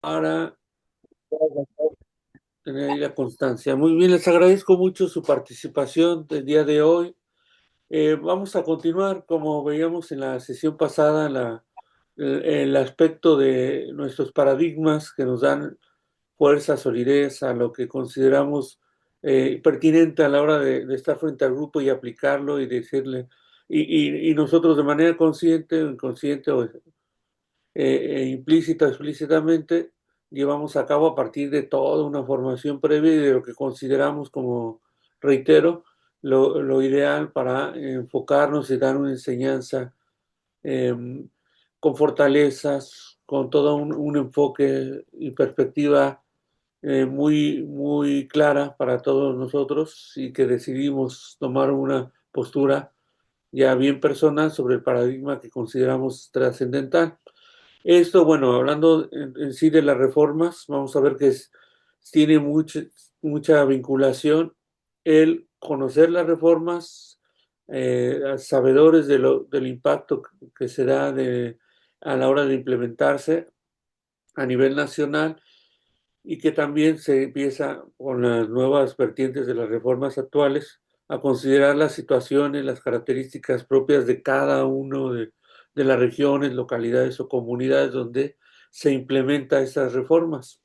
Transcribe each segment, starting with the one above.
Para tener ahí la constancia. Muy bien, les agradezco mucho su participación del día de hoy. Vamos a continuar, como veíamos en la sesión pasada, el aspecto de nuestros paradigmas que nos dan fuerza, solidez a lo que consideramos pertinente a la hora de estar frente al grupo y aplicarlo y decirle, y nosotros de manera consciente o inconsciente o implícita o explícitamente, llevamos a cabo a partir de toda una formación previa y de lo que consideramos como, reitero, lo ideal para enfocarnos y dar una enseñanza eh, con fortalezas, con todo un enfoque y perspectiva muy clara para todos nosotros y que decidimos tomar una postura ya bien personal sobre el paradigma que consideramos trascendental. Esto, bueno, hablando en sí de las reformas, vamos a ver que tiene mucha vinculación el conocer las reformas, sabedores del impacto que se da a la hora de implementarse a nivel nacional y que también se empieza con las nuevas vertientes de las reformas actuales a considerar las situaciones, las características propias de cada uno de las regiones, localidades o comunidades donde se implementa esas reformas.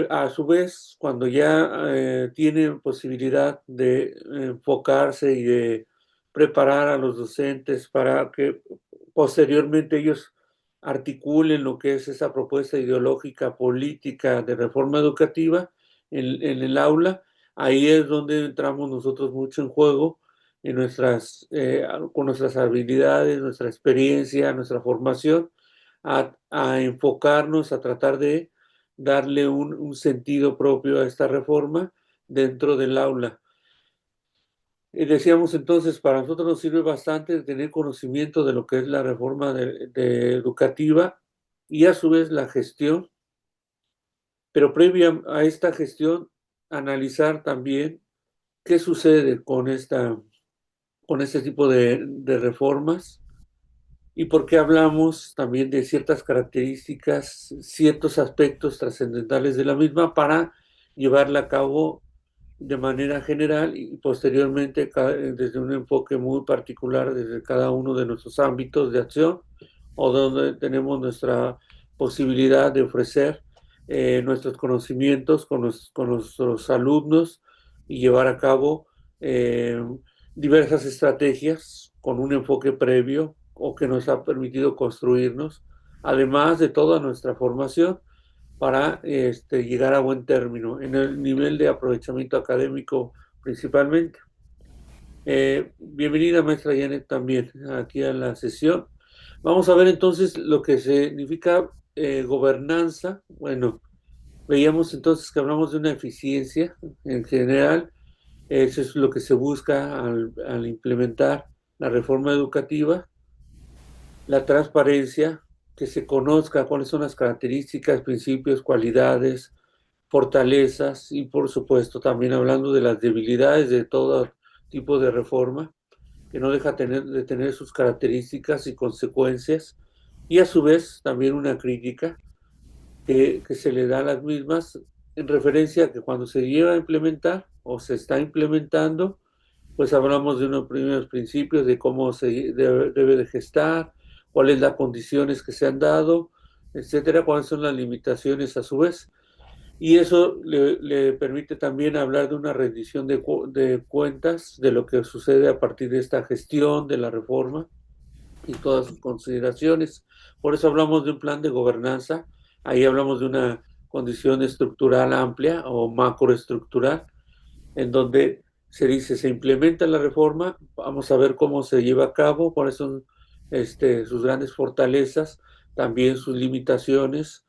A su vez, cuando ya tienen posibilidad de enfocarse y de preparar a los docentes para que posteriormente ellos articulen lo que es esa propuesta ideológica, política de reforma educativa en el aula, ahí es donde entramos nosotros mucho en juego con nuestras habilidades, nuestra experiencia, nuestra formación, a enfocarnos, a tratar de darle un sentido propio a esta reforma dentro del aula. Decíamos entonces, para nosotros nos sirve bastante tener conocimiento de lo que es la reforma educativa y a su vez la gestión, pero previa a esta gestión, analizar también qué sucede con este tipo de reformas y por qué hablamos también de ciertas características, ciertos aspectos trascendentales de la misma para llevarla a cabo de manera general y posteriormente desde un enfoque muy particular desde cada uno de nuestros ámbitos de acción o donde tenemos nuestra posibilidad de ofrecer nuestros conocimientos con nuestros alumnos y llevar a cabo diversas estrategias con un enfoque previo o que nos ha permitido construirnos, además de toda nuestra formación para llegar a buen término en el nivel de aprovechamiento académico principalmente. Bienvenida, maestra Janet, también aquí a la sesión. Vamos a ver entonces lo que significa gobernanza. Bueno, veíamos entonces que hablamos de una eficiencia en general. Eso es lo que se busca al implementar la reforma educativa, la transparencia, que se conozca cuáles son las características, principios, cualidades, fortalezas y por supuesto también hablando de las debilidades de todo tipo de reforma, que no deja de tener sus características y consecuencias, y a su vez también una crítica que se le da a las mismas en referencia a que cuando se lleva a implementar o se está implementando, pues hablamos de unos primeros principios de cómo debe de gestar, cuáles las condiciones que se han dado, etcétera, cuáles son las limitaciones a su vez. Y eso le permite también hablar de una rendición de cuentas de lo que sucede a partir de esta gestión de la reforma y todas sus consideraciones. Por eso hablamos de un plan de gobernanza, ahí hablamos de una condición estructural amplia o macroestructural, en donde se dice, se implementa la reforma, vamos a ver cómo se lleva a cabo, cuáles son sus grandes fortalezas, también sus limitaciones,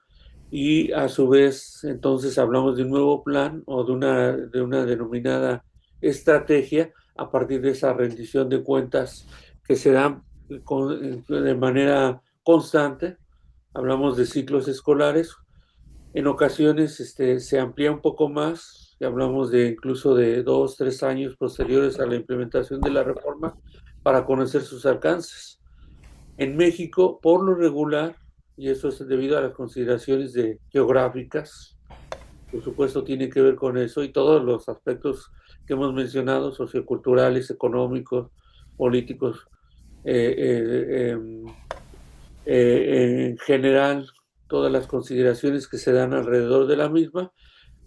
y a su vez entonces hablamos de un nuevo plan o de una denominada estrategia a partir de esa rendición de cuentas que se dan de manera constante. Hablamos de ciclos escolares, en ocasiones se amplía un poco más, y hablamos de incluso de 2, 3 años posteriores a la implementación de la reforma para conocer sus alcances. En México, por lo regular, y eso es debido a las consideraciones geográficas, por supuesto tiene que ver con eso y todos los aspectos que hemos mencionado, socioculturales, económicos, políticos, eh, eh, em, en general, todas las consideraciones que se dan alrededor de la misma,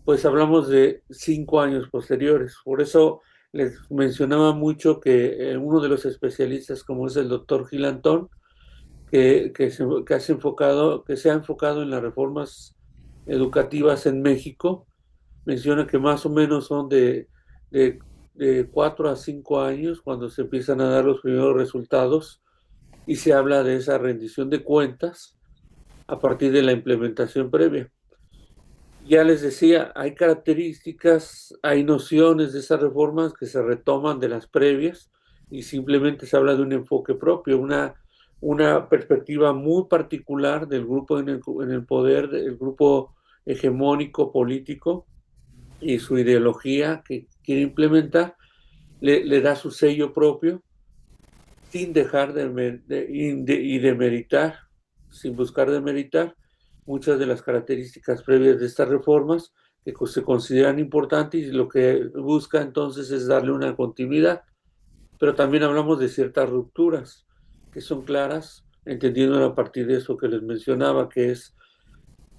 pues hablamos de 5 años posteriores. Por eso les mencionaba mucho que uno de los especialistas, como es el doctor Gilantón, que se ha enfocado en las reformas educativas en México, menciona que más o menos son de, de 4 a 5 años cuando se empiezan a dar los primeros resultados y se habla de esa rendición de cuentas a partir de la implementación previa. Ya les decía, hay características, hay nociones de esas reformas que se retoman de las previas y simplemente se habla de un enfoque propio, una perspectiva muy particular del grupo en el poder, del grupo hegemónico político y su ideología que quiere implementar, le da su sello propio sin dejar y demeritar, sin buscar demeritar muchas de las características previas de estas reformas que se consideran importantes y lo que busca entonces es darle una continuidad. Pero también hablamos de ciertas rupturas que son claras, entendiendo a partir de eso que les mencionaba, que es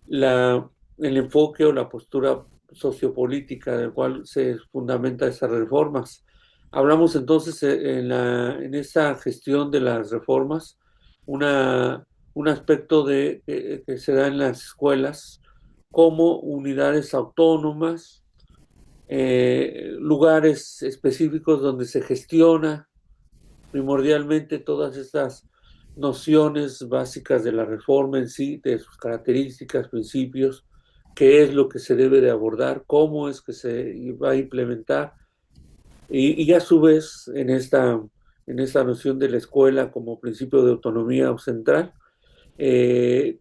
el enfoque o la postura sociopolítica del cual se fundamenta esas reformas. Hablamos entonces en esta gestión de las reformas, una, un aspecto que se da en las escuelas como unidades autónomas, lugares específicos donde se gestiona primordialmente todas estas nociones básicas de la reforma en sí, de sus características, principios, qué es lo que se debe de abordar, cómo es que se va a implementar y a su vez en esta noción de la escuela como principio de autonomía central,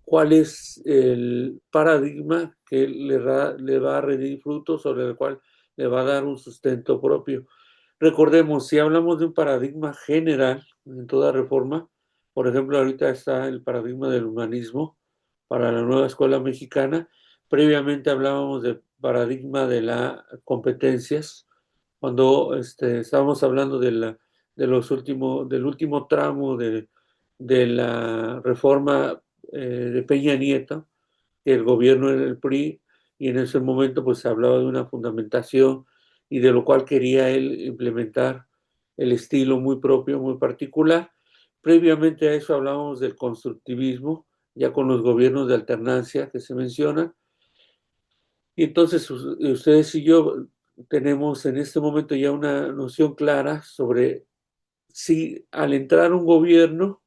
cuál es el paradigma que le va a rendir frutos, sobre el cual le va a dar un sustento propio. Recordemos, si hablamos de un paradigma general en toda reforma, por ejemplo, ahorita está el paradigma del humanismo para la nueva escuela mexicana. Previamente hablábamos del paradigma de las competencias, cuando estábamos hablando del último tramo de la reforma de Peña Nieto, que el gobierno era el PRI, y en ese momento pues se hablaba de una fundamentación y de lo cual quería él implementar el estilo muy propio, muy particular. Previamente a eso hablábamos del constructivismo, ya con los gobiernos de alternancia que se mencionan. Y entonces ustedes y yo tenemos en este momento ya una noción clara sobre si al entrar un gobierno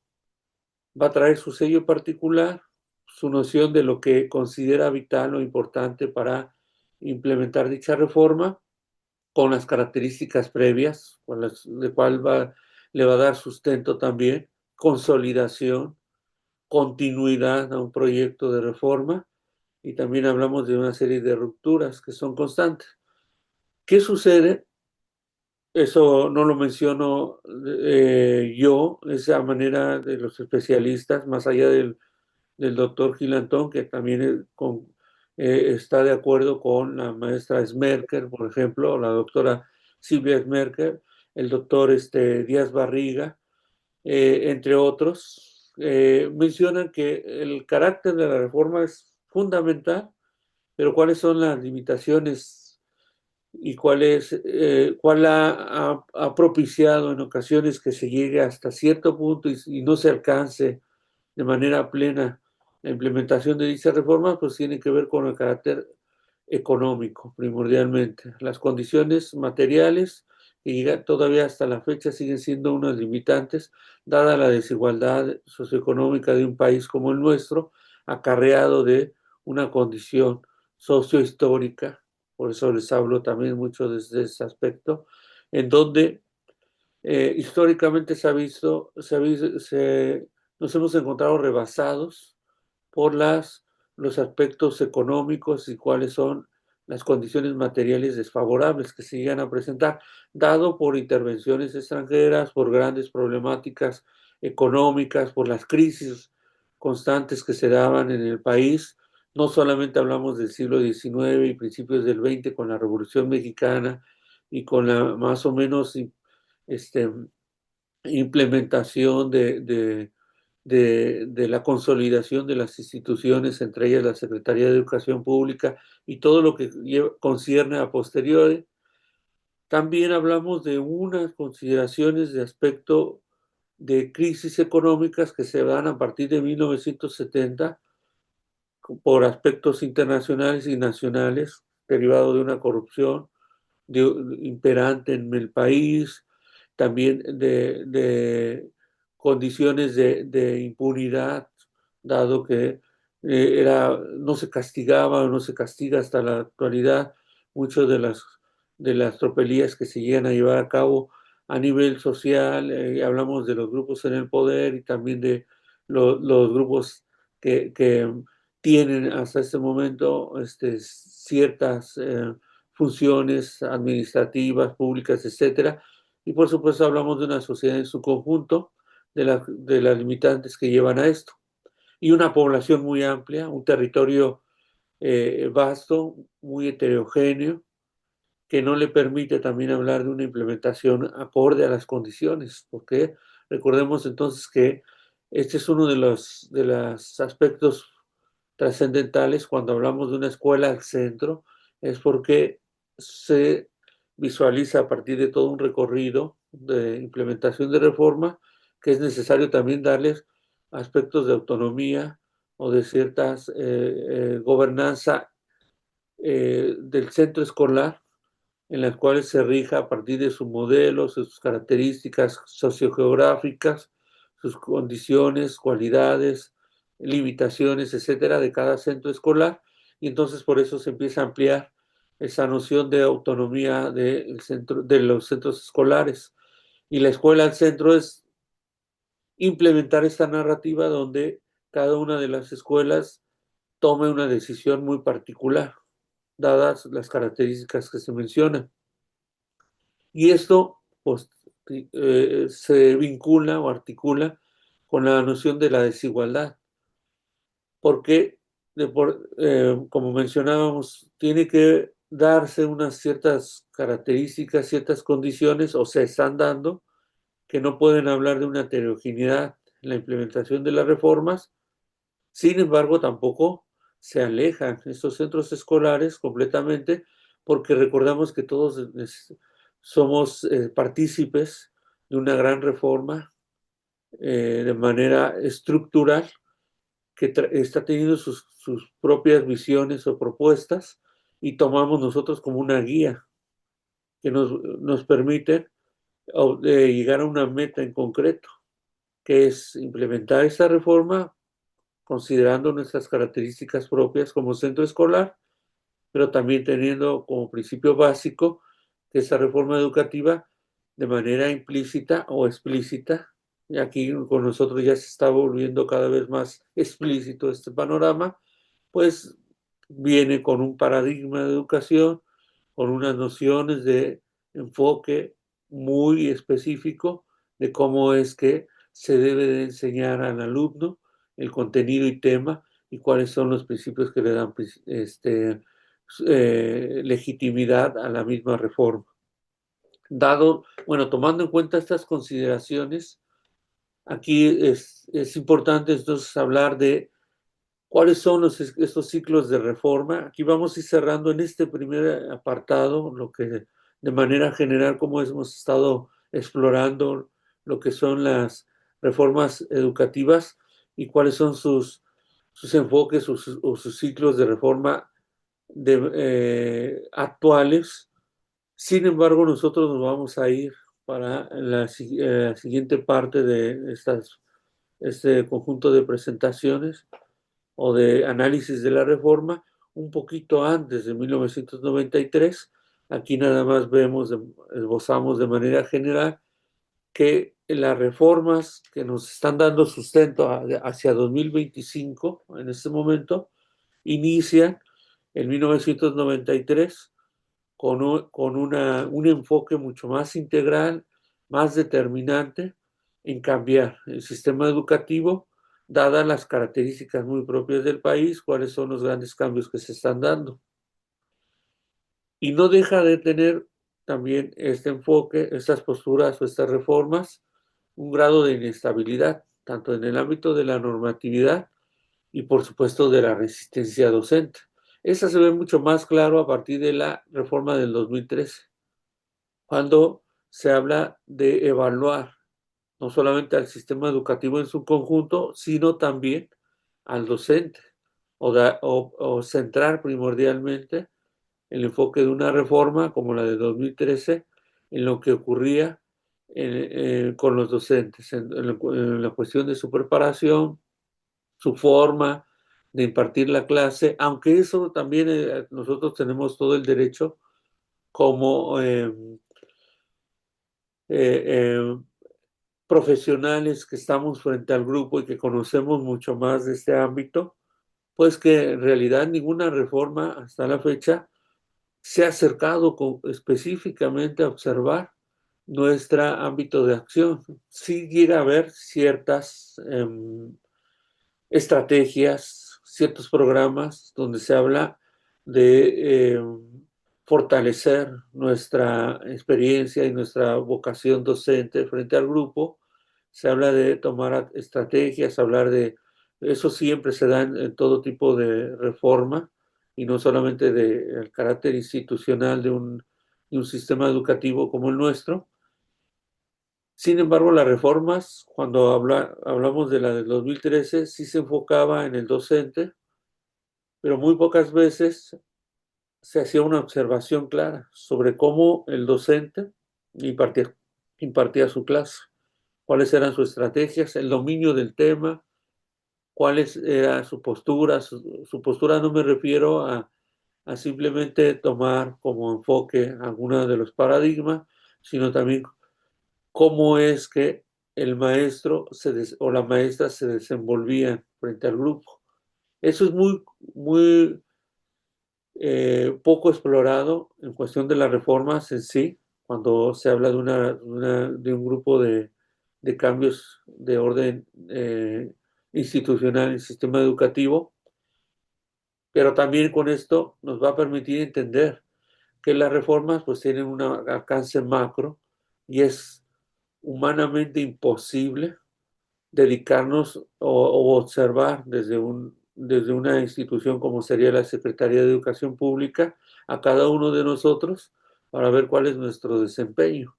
va a traer su sello particular, su noción de lo que considera vital o importante para implementar dicha reforma, con las características previas, de cual le va a dar sustento también, consolidación, continuidad a un proyecto de reforma, y también hablamos de una serie de rupturas que son constantes. ¿Qué sucede? Eso no lo menciono yo, esa manera de los especialistas, más allá del doctor Gilantón, que también está de acuerdo con la maestra Smerker, por ejemplo, o la doctora Silvia Smerker, el doctor Díaz Barriga, entre otros, mencionan que el carácter de la reforma es fundamental, pero cuáles son las limitaciones y cuál ha propiciado en ocasiones que se llegue hasta cierto punto y no se alcance de manera plena la implementación de dicha reforma, pues tiene que ver con el carácter económico, primordialmente. Las condiciones materiales que todavía hasta la fecha siguen siendo unas limitantes, dada la desigualdad socioeconómica de un país como el nuestro, acarreado de una condición sociohistórica, por eso les hablo también mucho desde ese aspecto, en donde históricamente nos hemos encontrado rebasados por los aspectos económicos y cuáles son las condiciones materiales desfavorables que se llegan a presentar, dado por intervenciones extranjeras, por grandes problemáticas económicas, por las crisis constantes que se daban en el país. No solamente hablamos del siglo XIX y principios del XX con la Revolución Mexicana y con la más o menos este, implementación de la consolidación de las instituciones, entre ellas la Secretaría de Educación Pública y todo lo que concierne a posteriori. También hablamos de unas consideraciones de aspecto de crisis económicas que se dan a partir de 1970 por aspectos internacionales y nacionales derivado de una corrupción imperante en el país, también de condiciones de impunidad, dado que no se castigaba o no se castiga hasta la actualidad muchas de las tropelías que se llegan a llevar a cabo a nivel social. Hablamos de los grupos en el poder y también de los grupos que tienen hasta este momento ciertas funciones administrativas, públicas, etcétera. Y por supuesto hablamos de una sociedad en su conjunto, de las limitantes que llevan a esto. Y una población muy amplia, un territorio vasto, muy heterogéneo, que no le permite también hablar de una implementación acorde a las condiciones, porque recordemos entonces que este es uno de los aspectos trascendentales cuando hablamos de una escuela al centro, es porque se visualiza a partir de todo un recorrido de implementación de reforma que es necesario también darles aspectos de autonomía o de ciertas gobernanza del centro escolar en las cuales se rija a partir de su modelo, sus características sociogeográficas, sus condiciones, cualidades, limitaciones, etcétera, de cada centro escolar. Y entonces por eso se empieza a ampliar esa noción de autonomía de los centros escolares. Y la escuela al centro es implementar esta narrativa donde cada una de las escuelas tome una decisión muy particular, dadas las características que se mencionan. Y esto pues, se vincula o articula con la noción de la desigualdad, porque, como mencionábamos, tiene que darse unas ciertas características, ciertas condiciones, o se están dando, que no pueden hablar de una heterogeneidad en la implementación de las reformas. Sin embargo, tampoco se alejan estos centros escolares completamente, porque recordamos que todos somos partícipes de una gran reforma de manera estructural que está teniendo sus propias visiones o propuestas y tomamos nosotros como una guía que nos permite llegar a una meta en concreto, que es implementar esta reforma considerando nuestras características propias como centro escolar, pero también teniendo como principio básico que esa reforma educativa de manera implícita o explícita, y aquí con nosotros ya se está volviendo cada vez más explícito este panorama, pues viene con un paradigma de educación, con unas nociones de enfoque muy específico de cómo es que se debe de enseñar al alumno el contenido y tema y cuáles son los principios que le dan legitimidad a la misma reforma. Tomando en cuenta estas consideraciones, aquí es importante entonces hablar de cuáles son estos ciclos de reforma. Aquí vamos a ir cerrando en este primer apartado, lo que de manera general, como hemos estado explorando lo que son las reformas educativas y cuáles son sus enfoques o sus ciclos de reforma actuales. Sin embargo, nosotros nos vamos a ir para la siguiente parte de este conjunto de presentaciones o de análisis de la reforma un poquito antes de 1993. Aquí nada más esbozamos de manera general que las reformas que nos están dando sustento hacia 2025, en este momento, inician en 1993 con un enfoque mucho más integral, más determinante en cambiar el sistema educativo dadas las características muy propias del país, cuáles son los grandes cambios que se están dando. Y no deja de tener también este enfoque, estas posturas o estas reformas, un grado de inestabilidad, tanto en el ámbito de la normatividad y por supuesto de la resistencia docente. Esa se ve mucho más claro a partir de la reforma del 2013, cuando se habla de evaluar no solamente al sistema educativo en su conjunto, sino también al docente, o centrar primordialmente el enfoque de una reforma como la de 2013 en lo que ocurría con los docentes, en la cuestión de su preparación, su forma de impartir la clase, aunque eso también nosotros tenemos todo el derecho como eh, profesionales que estamos frente al grupo y que conocemos mucho más de este ámbito, pues que en realidad ninguna reforma hasta la fecha se ha acercado específicamente a observar nuestro ámbito de acción. Sí llega a haber ciertas estrategias, ciertos programas donde se habla de fortalecer nuestra experiencia y nuestra vocación docente frente al grupo. Se habla de tomar estrategias, hablar de eso siempre se da en todo tipo de reforma y no solamente del carácter institucional de un sistema educativo como el nuestro. Sin embargo, las reformas, cuando hablamos de la del 2013, sí se enfocaba en el docente, pero muy pocas veces se hacía una observación clara sobre cómo el docente impartía su clase, cuáles eran sus estrategias, el dominio del tema, cuáles era su postura. Su postura no me refiero a simplemente tomar como enfoque alguno de los paradigmas, sino también cómo es que el maestro o la maestra se desenvolvían frente al grupo. Eso es muy poco explorado en cuestión de las reformas en sí, cuando se habla de un grupo de cambios de orden institucional en el sistema educativo, pero también con esto nos va a permitir entender que las reformas pues tienen un alcance macro y es humanamente imposible dedicarnos o observar desde una institución como sería la Secretaría de Educación Pública a cada uno de nosotros para ver cuál es nuestro desempeño.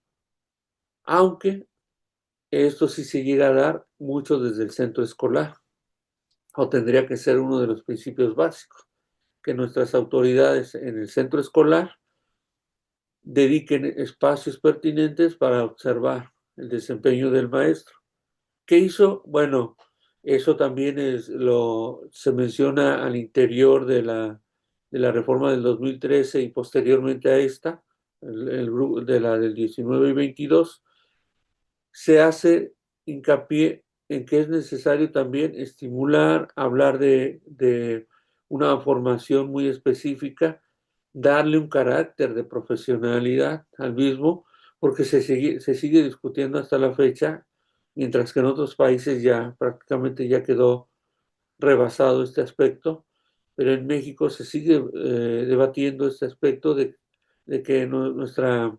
Aunque esto sí se llega a dar mucho desde el centro escolar, o tendría que ser uno de los principios básicos, que nuestras autoridades en el centro escolar dediquen espacios pertinentes para observar el desempeño del maestro. ¿Qué hizo? Bueno, eso también se menciona al interior de la reforma del 2013 y posteriormente a esta, de la del 19 y 22, se hace hincapié en que es necesario también estimular, hablar de una formación muy específica, darle un carácter de profesionalidad al mismo, porque se sigue discutiendo hasta la fecha, mientras que en otros países ya prácticamente ya quedó rebasado este aspecto, pero en México se sigue debatiendo este aspecto de que nuestra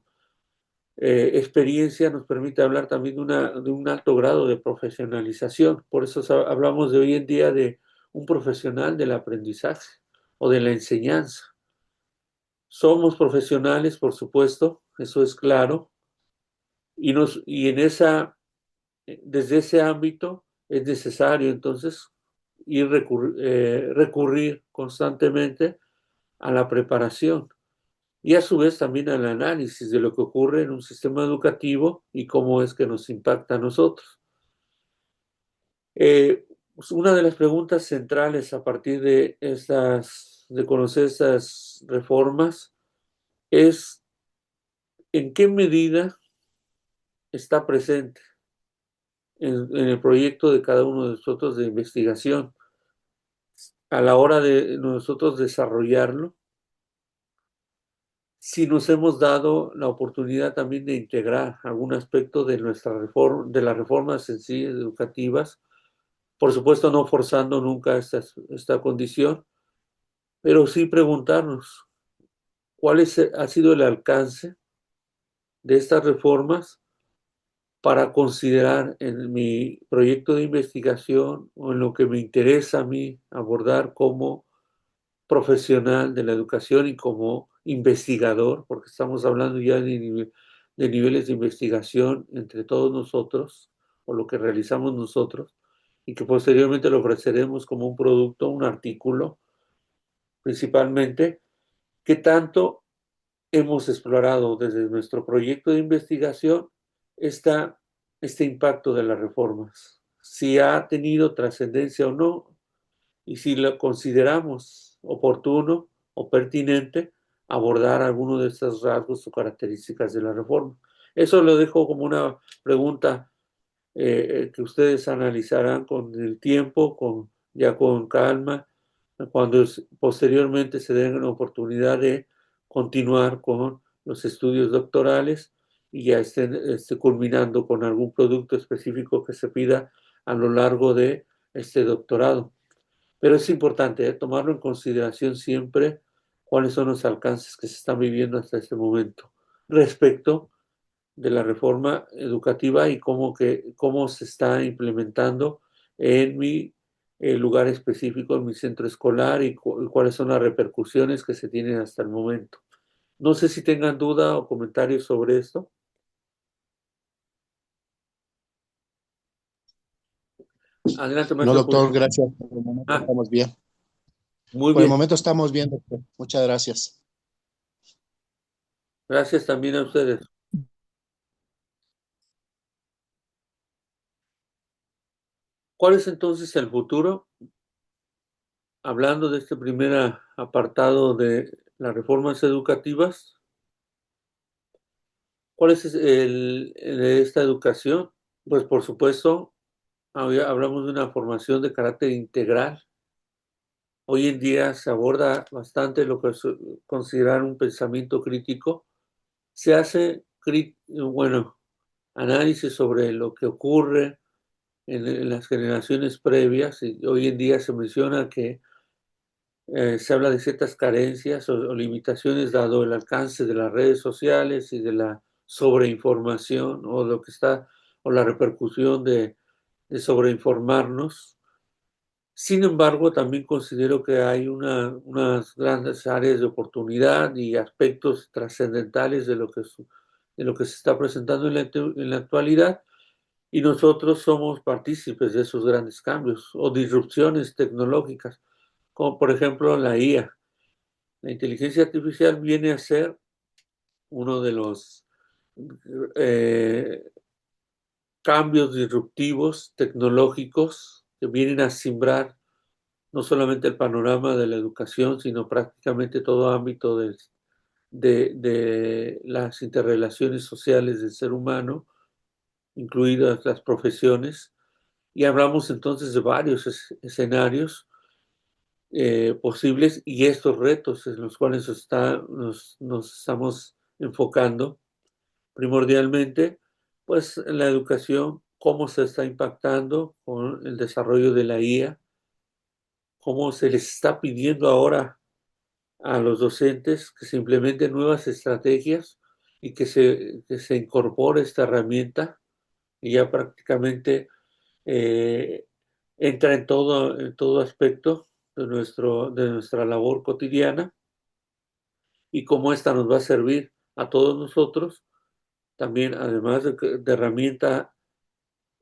experiencia nos permite hablar también de un alto grado de profesionalización. Por eso hablamos de hoy en día de un profesional del aprendizaje o de la enseñanza. Somos profesionales, por supuesto, eso es claro, y desde ese ámbito es necesario entonces recurrir constantemente a la preparación y a su vez también al análisis de lo que ocurre en un sistema educativo y cómo es que nos impacta a nosotros. Pues una de las preguntas centrales a partir de conocer estas reformas es en qué medida está presente en el proyecto de cada uno de nosotros de investigación a la hora de nosotros desarrollarlo, si nos hemos dado la oportunidad también de integrar algún aspecto de nuestra reforma, de las reformas en sí educativas, Por supuesto, no forzando nunca esta condición, pero sí preguntarnos ha sido el alcance de estas reformas para considerar en mi proyecto de investigación o en lo que me interesa a mí abordar como profesional de la educación y como investigador, porque estamos hablando ya de niveles de investigación entre todos nosotros, o lo que realizamos nosotros, y que posteriormente lo ofreceremos como un producto, un artículo, principalmente, que tanto hemos explorado desde nuestro proyecto de investigación esta, este impacto de las reformas, si ha tenido trascendencia o no, y si lo consideramos oportuno o pertinente abordar alguno de estos rasgos o características de la reforma. Eso lo dejo como una pregunta que ustedes analizarán con el tiempo, ya con calma, cuando posteriormente se den la oportunidad de continuar con los estudios doctorales y ya estén culminando con algún producto específico que se pida a lo largo de este doctorado. Pero es importante tomarlo en consideración siempre cuáles son los alcances que se están viviendo hasta este momento respecto de la reforma educativa y cómo se está implementando en mi lugar específico, en mi centro escolar y cuáles son las repercusiones que se tienen hasta el momento. No sé si tengan duda o comentarios sobre esto. Adelante, No, maestro doctor, Julio. gracias. Por el momento Ah, estamos bien. muy Por el bien. momento estamos bien, doctor. Muchas gracias. Gracias también a ustedes. ¿Cuál es entonces el futuro? Hablando de este primer apartado de las reformas educativas, ¿cuál es de esta educación? Pues por supuesto, hablamos de una formación de carácter integral. Hoy en día se aborda bastante lo que es considerar un pensamiento crítico. Se hace, bueno, análisis sobre lo que ocurre en las generaciones previas y hoy en día se menciona que se habla de ciertas carencias o limitaciones dado el alcance de las redes sociales y de la sobreinformación o lo que está o la repercusión de sobreinformarnos. Sin embargo, también considero que hay unas grandes áreas de oportunidad y aspectos trascendentales de lo que se está presentando en la actualidad y nosotros somos partícipes de esos grandes cambios o disrupciones tecnológicas, como por ejemplo la IA. La inteligencia artificial viene a ser uno de los eh, cambios disruptivos tecnológicos que vienen a simbrar no solamente el panorama de la educación, sino prácticamente todo ámbito de las interrelaciones sociales del ser humano, incluidas las profesiones. Y hablamos entonces de varios escenarios posibles y estos retos en los cuales nos estamos enfocando primordialmente, pues en la educación, cómo se está impactando con el desarrollo de la IA, cómo se les está pidiendo ahora a los docentes que se implementen nuevas estrategias y que se incorpore esta herramienta y ya prácticamente eh, entra en todo aspecto de nuestra labor cotidiana y cómo esta nos va a servir a todos nosotros, también además de herramienta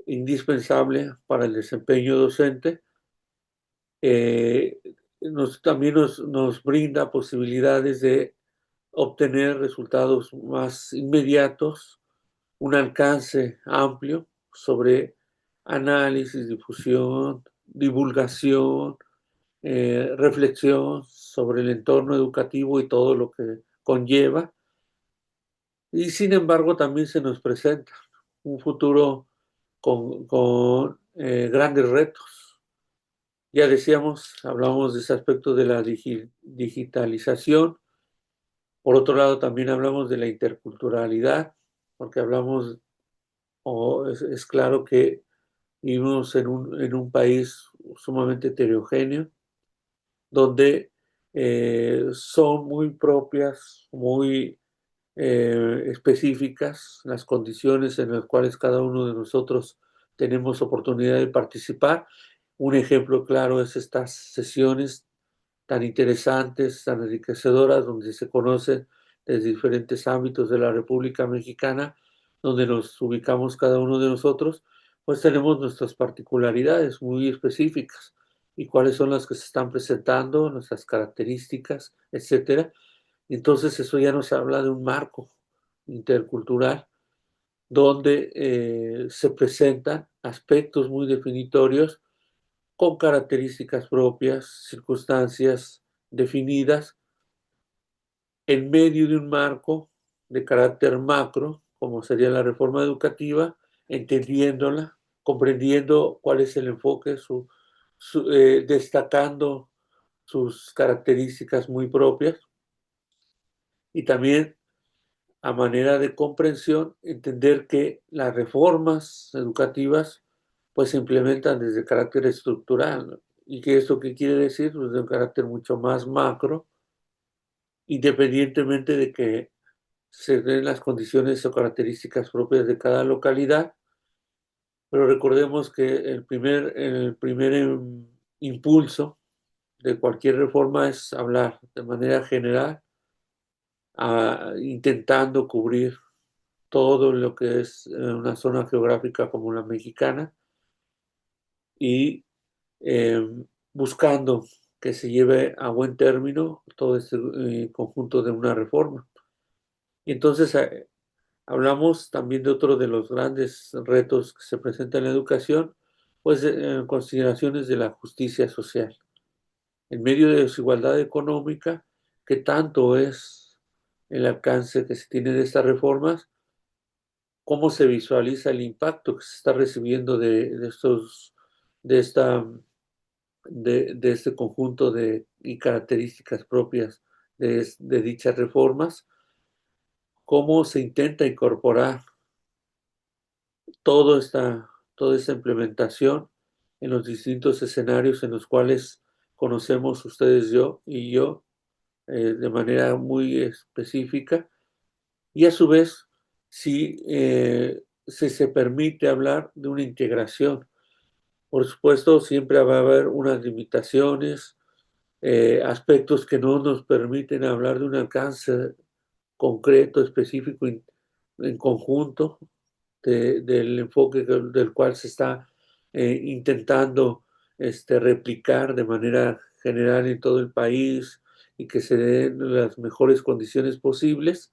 indispensable para el desempeño docente, eh, también nos brinda posibilidades de obtener resultados más inmediatos, un alcance amplio sobre análisis, difusión, divulgación, reflexión sobre el entorno educativo y todo lo que conlleva. Y sin embargo, también se nos presenta un futuro con grandes retos. Ya decíamos, hablamos de ese aspecto de la digitalización. Por otro lado, también hablamos de la interculturalidad, porque hablamos, es claro que Vivimos en un país sumamente heterogéneo, donde son muy propias, muy específicas las condiciones en las cuales cada uno de nosotros tenemos oportunidad de participar. Un ejemplo claro es estas sesiones tan interesantes, tan enriquecedoras, donde se conocen desde diferentes ámbitos de la República Mexicana, donde nos ubicamos cada uno de nosotros, pues tenemos nuestras particularidades muy específicas y cuáles son las que se están presentando, nuestras características, etcétera. Entonces eso ya nos habla de un marco intercultural donde se presentan aspectos muy definitorios con características propias, circunstancias definidas en medio de un marco de carácter macro, como sería la reforma educativa, entendiéndola, comprendiendo cuál es el enfoque, destacando sus características muy propias y también a manera de comprensión, entender que las reformas educativas pues se implementan desde carácter estructural, ¿no? ¿Y que esto qué quiere decir? Pues de un carácter mucho más macro, independientemente de que se den las condiciones o características propias de cada localidad, pero recordemos que el primer impulso de cualquier reforma es hablar de manera general, intentando cubrir todo lo que es una zona geográfica como la mexicana y eh, buscando que se lleve a buen término todo este conjunto de una reforma. Y entonces hablamos también de otro de los grandes retos que se presentan en la educación, pues consideraciones de la justicia social. En medio de desigualdad económica, que tanto es el alcance que se tiene de estas reformas, cómo se visualiza el impacto que se está recibiendo de, esta, de este conjunto y características propias de dichas reformas, cómo se intenta incorporar toda toda esta implementación en los distintos escenarios en los cuales conocemos ustedes yo de manera muy específica y a su vez si se permite hablar de una integración. Por supuesto, siempre va a haber unas limitaciones, aspectos que no nos permiten hablar de un alcance concreto, específico, en conjunto del enfoque del cual se está intentando replicar de manera general en todo el país y que se den las mejores condiciones posibles.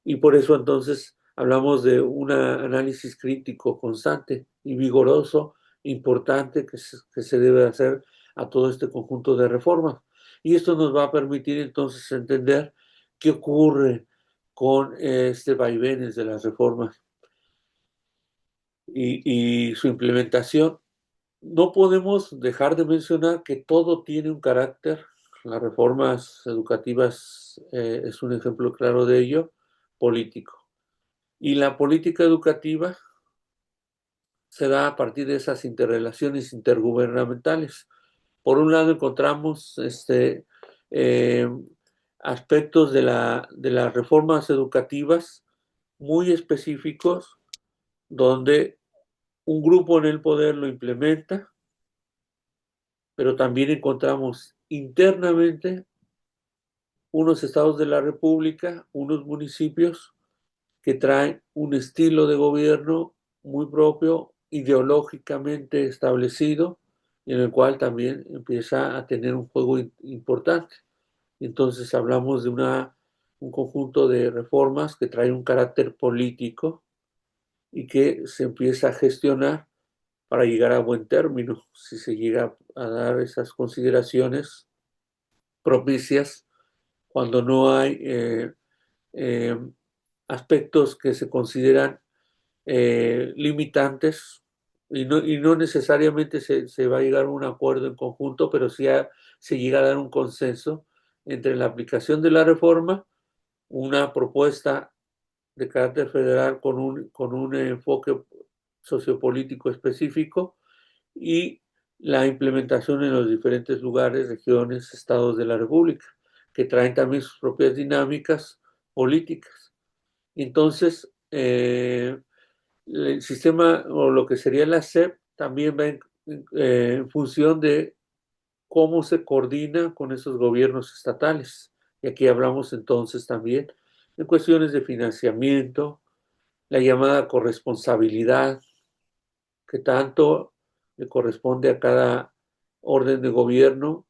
Y por eso entonces hablamos de un análisis crítico constante y vigoroso, importante, que se debe hacer a todo este conjunto de reformas. Y esto nos va a permitir entonces entender qué ocurre con este vaivenes de las reformas y su implementación. No podemos dejar de mencionar que todo tiene un carácter, las reformas educativas es un ejemplo claro de ello, político. Y la política educativa se da a partir de esas interrelaciones intergubernamentales. Por un lado encontramos eh, aspectos de las reformas educativas muy específicos donde un grupo en el poder lo implementa, pero también encontramos internamente unos estados de la República, unos municipios que traen un estilo de gobierno muy propio, ideológicamente establecido, y en el cual también empieza a tener un juego importante. Entonces hablamos de un conjunto de reformas que trae un carácter político y que se empieza a gestionar para llegar a buen término, si se llega a dar esas consideraciones propicias cuando no hay eh, aspectos que se consideran limitantes y no necesariamente se va a llegar a un acuerdo en conjunto, pero sí se llega a dar un consenso entre la aplicación de la reforma, una propuesta de carácter federal con un enfoque sociopolítico específico y la implementación en los diferentes lugares, regiones, estados de la República, que traen también sus propias dinámicas políticas. Entonces, el sistema o lo que sería la SEP también va en función de cómo se coordina con esos gobiernos estatales. Y aquí hablamos entonces también de cuestiones de financiamiento, la llamada corresponsabilidad, que tanto le corresponde a cada orden de gobierno,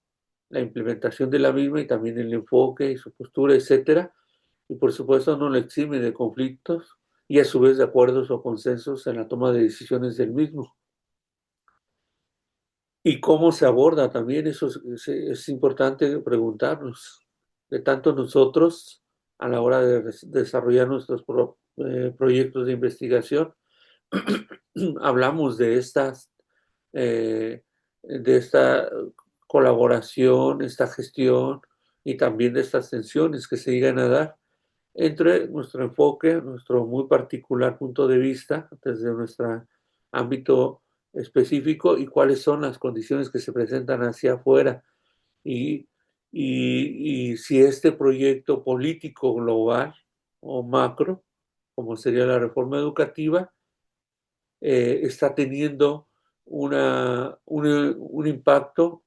la implementación de la misma y también el enfoque y su postura, etcétera. Y por supuesto no le exime de conflictos y a su vez de acuerdos o consensos en la toma de decisiones del mismo. Y cómo se aborda también, eso es importante preguntarnos. De tanto nosotros, a la hora de desarrollar nuestros proyectos de investigación, hablamos de esta colaboración, esta gestión y también de estas tensiones que se llegan a dar entre nuestro enfoque, nuestro muy particular punto de vista desde nuestro ámbito específico y cuáles son las condiciones que se presentan hacia afuera y, y si este proyecto político global o macro, como sería la reforma educativa, está teniendo un impacto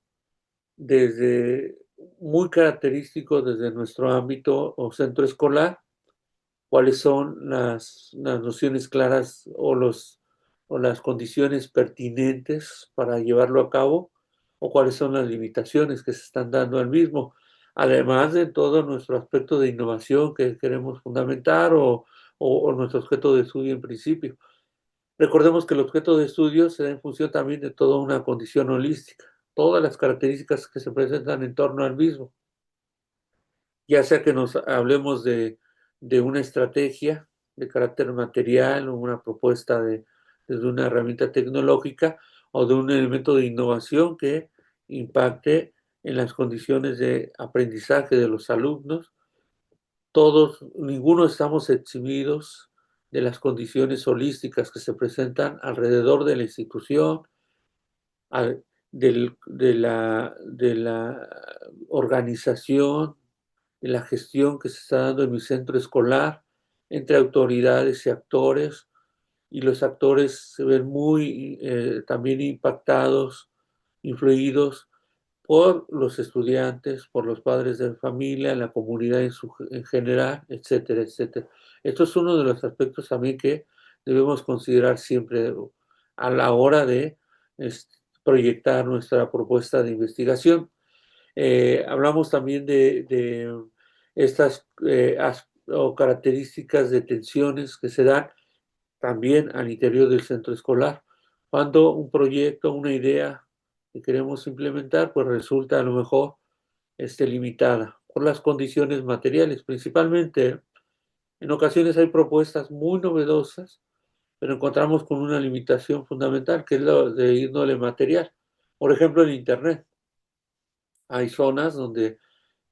desde muy característico desde nuestro ámbito o centro escolar, cuáles son las nociones claras o las condiciones pertinentes para llevarlo a cabo, o cuáles son las limitaciones que se están dando al mismo, además de todo nuestro aspecto de innovación que queremos fundamentar o nuestro objeto de estudio en principio. Recordemos que el objeto de estudio se da en función también de toda una condición holística, todas las características que se presentan en torno al mismo, ya sea que nos hablemos de una estrategia de carácter material o una propuesta desde una herramienta tecnológica o de un elemento de innovación que impacte en las condiciones de aprendizaje de los alumnos. Todos, ninguno estamos eximidos de las condiciones holísticas que se presentan alrededor de la institución, de la organización, de la gestión que se está dando en mi centro escolar, entre autoridades y actores, y los actores se ven muy también impactados, influidos por los estudiantes, por los padres de familia, la comunidad en general, etcétera, etcétera. Esto es uno de los aspectos también que debemos considerar siempre a la hora de proyectar nuestra propuesta de investigación. Hablamos también de estas o características de tensiones que se dan también al interior del centro escolar. Cuando un proyecto, una idea que queremos implementar, pues resulta a lo mejor limitada por las condiciones materiales. Principalmente, en ocasiones hay propuestas muy novedosas, pero encontramos con una limitación fundamental, que es la de índole material. Por ejemplo, en Internet. Hay zonas donde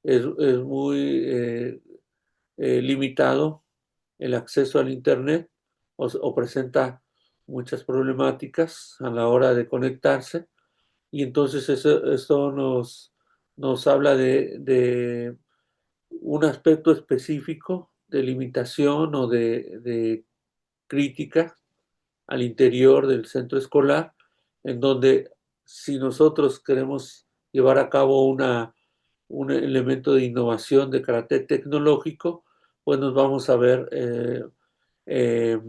es muy limitado el acceso al Internet o presenta muchas problemáticas a la hora de conectarse y entonces esto nos habla de un aspecto específico de limitación o de crítica al interior del centro escolar, en donde si nosotros queremos llevar a cabo un elemento de innovación de carácter tecnológico, pues nos vamos a ver eh, eh,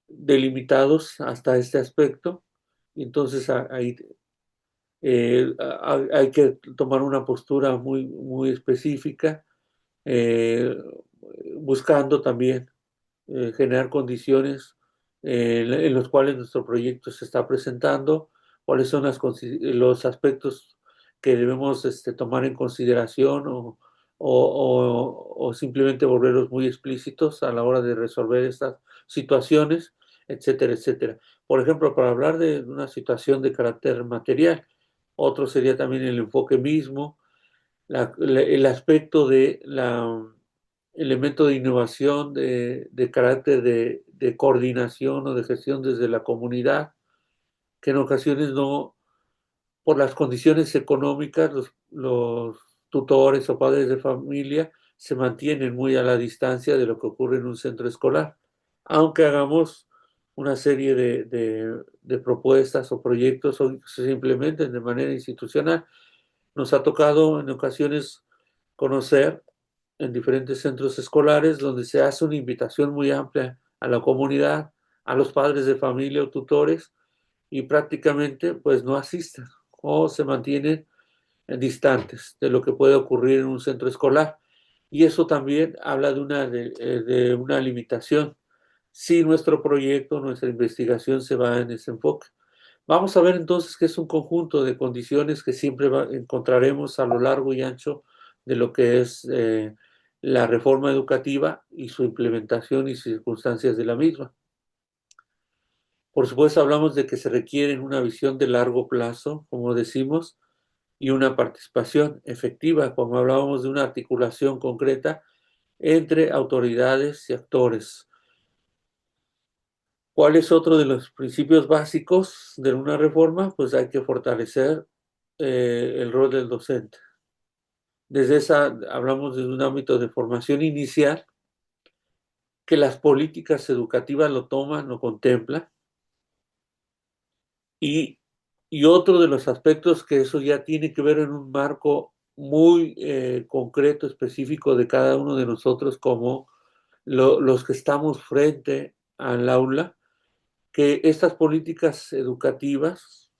delimitados hasta este aspecto. Y entonces ahí hay que tomar una postura muy, muy específica, eh, buscando también generar condiciones en los cuales nuestro proyecto se está presentando, cuáles son los aspectos que debemos tomar en consideración o simplemente volverlos muy explícitos a la hora de resolver estas situaciones, etcétera, etcétera. Por ejemplo, para hablar de una situación de carácter material, otro sería también el enfoque mismo, el aspecto de la elemento de innovación de carácter de coordinación o de gestión desde la comunidad, que en ocasiones no, por las condiciones económicas, los tutores o padres de familia se mantienen muy a la distancia de lo que ocurre en un centro escolar, aunque hagamos una serie de propuestas o proyectos o se implementen de manera institucional. Nos ha tocado en ocasiones conocer en diferentes centros escolares donde se hace una invitación muy amplia a la comunidad, a los padres de familia o tutores, y prácticamente pues no asisten o se mantienen distantes de lo que puede ocurrir en un centro escolar. Y eso también habla de una limitación si nuestro proyecto, nuestra investigación se va en ese enfoque. Vamos a ver entonces que es un conjunto de condiciones que siempre encontraremos a lo largo y ancho de lo que es la reforma educativa y su implementación y circunstancias de la misma. Por supuesto, hablamos de que se requiere una visión de largo plazo, como decimos, y una participación efectiva, como hablábamos de una articulación concreta entre autoridades y actores. ¿Cuál es otro de los principios básicos de una reforma? Pues hay que fortalecer el rol del docente. Desde esa hablamos de un ámbito de formación inicial, que las políticas educativas lo toman, lo contemplan, y, y otro de los aspectos que eso ya tiene que ver en un marco muy concreto, específico de cada uno de nosotros como los que estamos frente al aula, que estas políticas educativas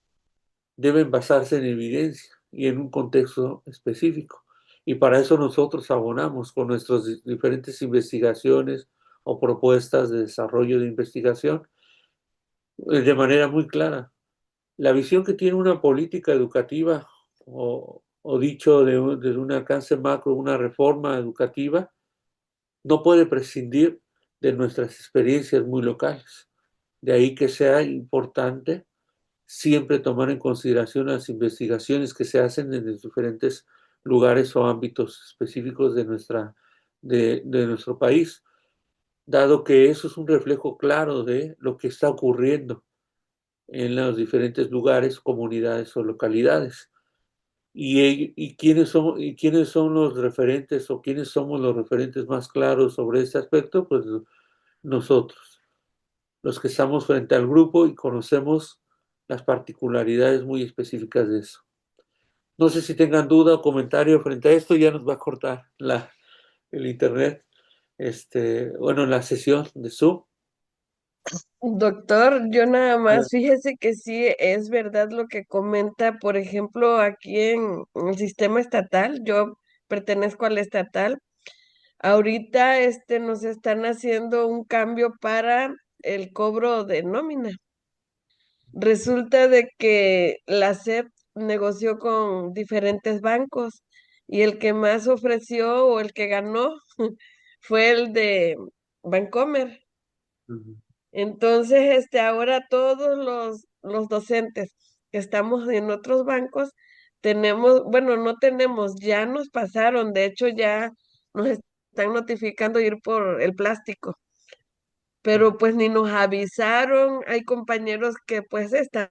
deben basarse en evidencia y en un contexto específico. Y para eso nosotros abonamos con nuestras diferentes investigaciones o propuestas de desarrollo de investigación de manera muy clara. La visión que tiene una política educativa o dicho de un alcance macro, una reforma educativa, no puede prescindir de nuestras experiencias muy locales. De ahí que sea importante siempre tomar en consideración las investigaciones que se hacen en los diferentes lugares o ámbitos específicos de nuestro país, dado que eso es un reflejo claro de lo que está ocurriendo en los diferentes lugares, comunidades o localidades. Y quiénes son los referentes o quiénes somos los referentes más claros sobre este aspecto? Pues nosotros, los que estamos frente al grupo y conocemos las particularidades muy específicas de eso. No sé si tengan duda o comentario frente a esto, ya nos va a cortar el internet, bueno, la sesión de Zoom. Doctor, yo nada más, fíjese que sí es verdad lo que comenta, por ejemplo, aquí en el sistema estatal, yo pertenezco al estatal, ahorita nos están haciendo un cambio para el cobro de nómina. Resulta de que la SEP negoció con diferentes bancos y el que más ofreció o el que ganó fue el de Bancomer. Uh-huh. Entonces, ahora todos los docentes que estamos en otros bancos tenemos, bueno, no tenemos, ya nos pasaron, de hecho ya nos están notificando ir por el plástico, pero pues ni nos avisaron, hay compañeros que pues están